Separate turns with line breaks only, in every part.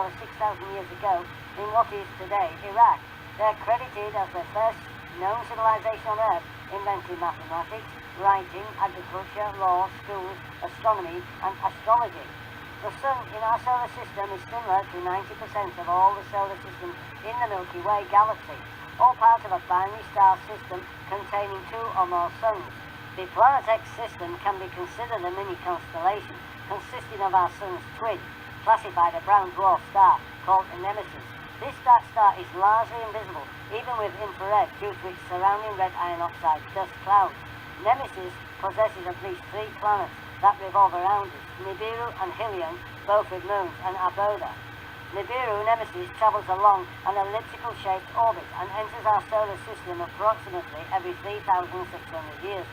or 6,000 years ago in what is today Iraq. They're credited as the first known civilization on Earth, inventing mathematics, writing, agriculture, law, schools, astronomy, and astrology. The Sun in our solar system is similar to 90% of all the solar systems in the Milky Way galaxy, all part of a binary star system containing 2 or more suns. The Planet X system can be considered a mini constellation consisting of our Sun's twin, classified a brown dwarf star called a nemesis. This dark star is largely invisible, even with infrared, due to its surrounding red iron oxide dust cloud. Nemesis possesses at least 3 planets that revolve around it, Nibiru and Helion, both with moons, and Aboda. Nibiru Nemesis travels along an elliptical-shaped orbit and enters our solar system approximately every 3,600 years,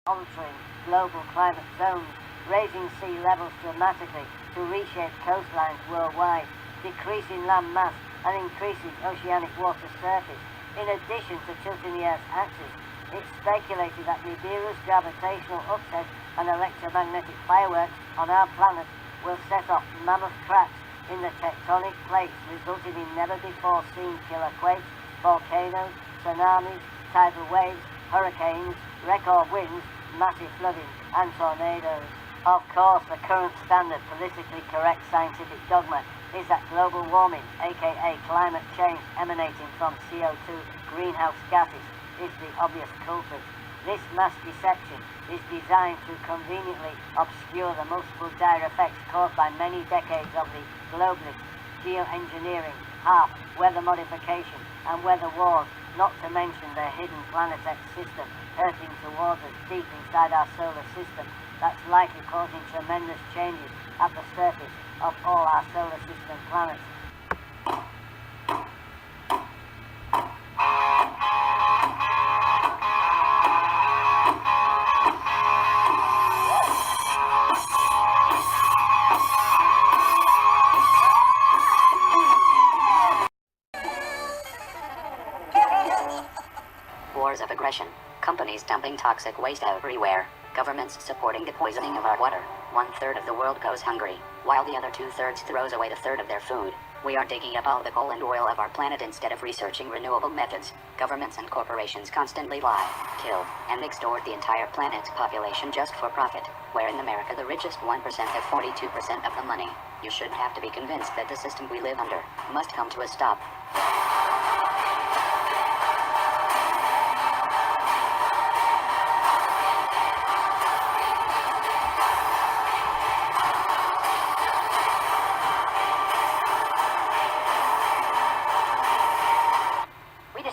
altering global climate zones, raising sea levels dramatically to reshape coastlines worldwide, decreasing land mass and increasing oceanic water surface. In addition to tilting the Earth's axis, it's speculated that Nibiru's gravitational upset and electromagnetic fireworks on our planet will set off mammoth cracks in the tectonic plates, resulting in never-before-seen killer quakes, volcanoes, tsunamis, tidal waves, hurricanes, record winds, massive flooding, and tornadoes. Of course, the current standard politically correct scientific dogma is that global warming, aka climate change emanating from CO2 greenhouse gases, is the obvious culprit. This mass deception is designed to conveniently obscure the multiple dire effects caused by many decades of the globalist geoengineering, half weather modification, and weather wars, not to mention the hidden Planet X system hurtling towards us deep inside our solar system that's likely causing tremendous changes at the surface of all our solar system planets.
Wars of aggression, companies dumping toxic waste everywhere, governments supporting the poisoning of our water. 1/3 of the world goes hungry, while the other 2/3 throws away 1/3 of their food. We are digging up all the coal and oil of our planet instead of researching renewable methods. Governments and corporations constantly lie, kill, and extort the entire planet's population just for profit, where in America the richest 1% have 42% of the money. You shouldn't have to be convinced that the system we live under must come to a stop.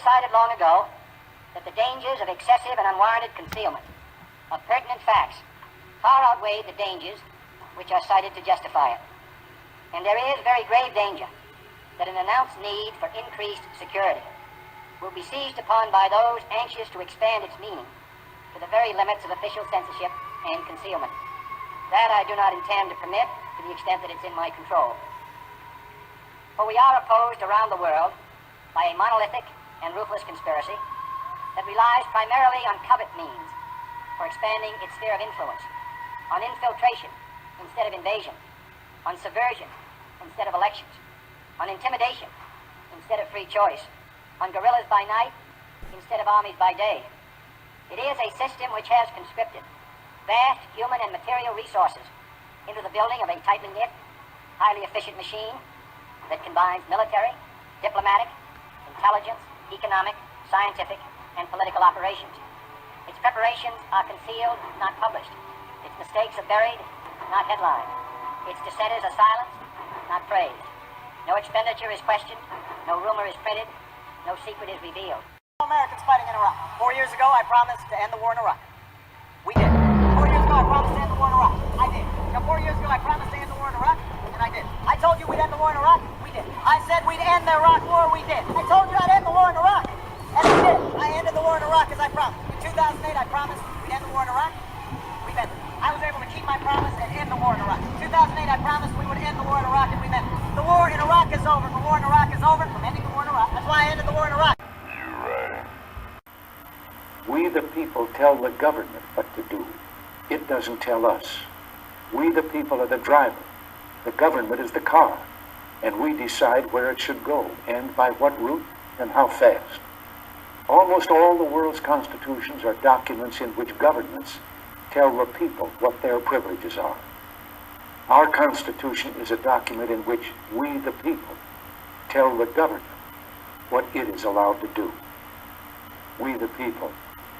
Decided long ago that the dangers of excessive and unwarranted concealment of pertinent facts far outweigh the dangers which are cited to justify it. And there is very grave danger that an announced need for increased security will be seized upon by those anxious to expand its meaning to the very limits of official censorship and concealment. That I do not intend to permit to the extent that it's in my control. For we are opposed around the world by a monolithic and ruthless conspiracy that relies primarily on covert means for expanding its sphere of influence, on infiltration instead of invasion, on subversion instead of elections, on intimidation instead of free choice, on guerrillas by night instead of armies by day. It is a system which has conscripted vast human and material resources into the building of a tightly knit, highly efficient machine that combines military, diplomatic, intelligence, economic, scientific, and political operations. Its preparations are concealed, not published. Its mistakes are buried, not headlined. Its dissenters are silenced, not praised. No expenditure is questioned, no rumor is printed, no secret is revealed.
Americans fighting in Iraq. 4 years ago, I promised to end the war in Iraq. We did. 4 years ago, I promised to end the war in Iraq. I did. Now, 4 years ago, I promised to end the war in Iraq, and I did. I told you we'd end the war in Iraq. We did. I said we'd end the Iraq war. We did. I told you I'd end the war in Iraq, and I did. I ended the war in Iraq as I promised. In 2008, I promised we'd end the war in Iraq. We've ended it. I was able to keep my promise and end the war in Iraq. In 2008, I promised we would end the war in Iraq, and we've ended it. The war in Iraq is over. The war in Iraq is over. I'm ending the war in Iraq. That's why I ended the war in Iraq.
We the people tell the government what to do. It doesn't tell us. We the people are the driver. The government is the car. and we decide where it should go, and by what route, and how fast. Almost all the world's constitutions are documents in which governments tell the people what their privileges are. Our Constitution is a document in which we, the people, tell the government what it is allowed to do. We, the people,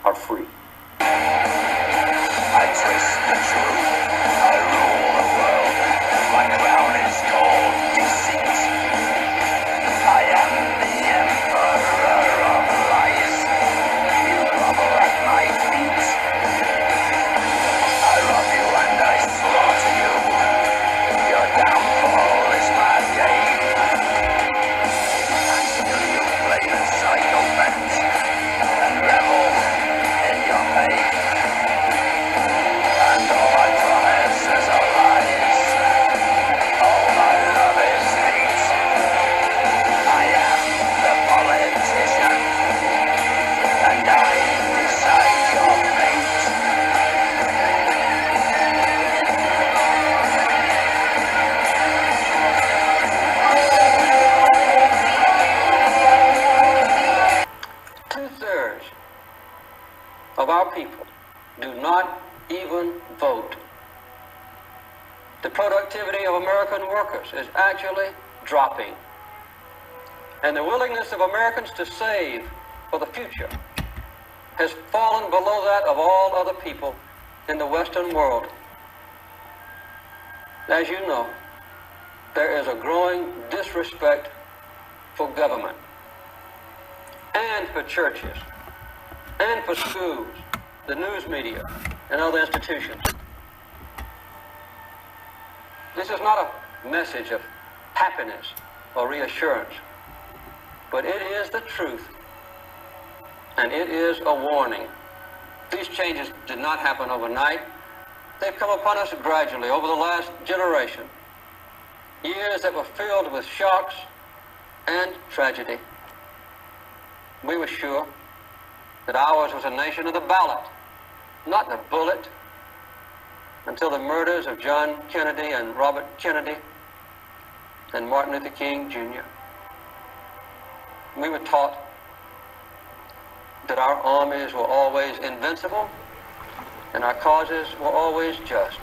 are free.
I twist the truth, I rule the world, my crown is called deceit. I am the emperor of lies, you grovel at my feet. I rob you and I slaughter you, your downfall is my gain. And still you play the psychopath and revel in your pain. And all I promise is a lies. All my love is hate. I am the politician, and I decide your fate.
Two-thirds of our people do not even vote. The productivity of American workers is actually dropping. And the willingness of Americans to save for the future has fallen below that of all other people in the Western world. As you know, there is a growing disrespect for government and for churches and for schools, the news media, and other institutions. This is not a message of happiness or reassurance, but it is the truth, and it is a warning. These changes did not happen overnight. They've come upon us gradually over the last generation. Years that were filled with shocks and tragedy. We were sure that ours was a nation of the ballot, not the bullet, until the murders of John Kennedy and Robert Kennedy and Martin Luther King Jr. We were taught that our armies were always invincible and our causes were always just.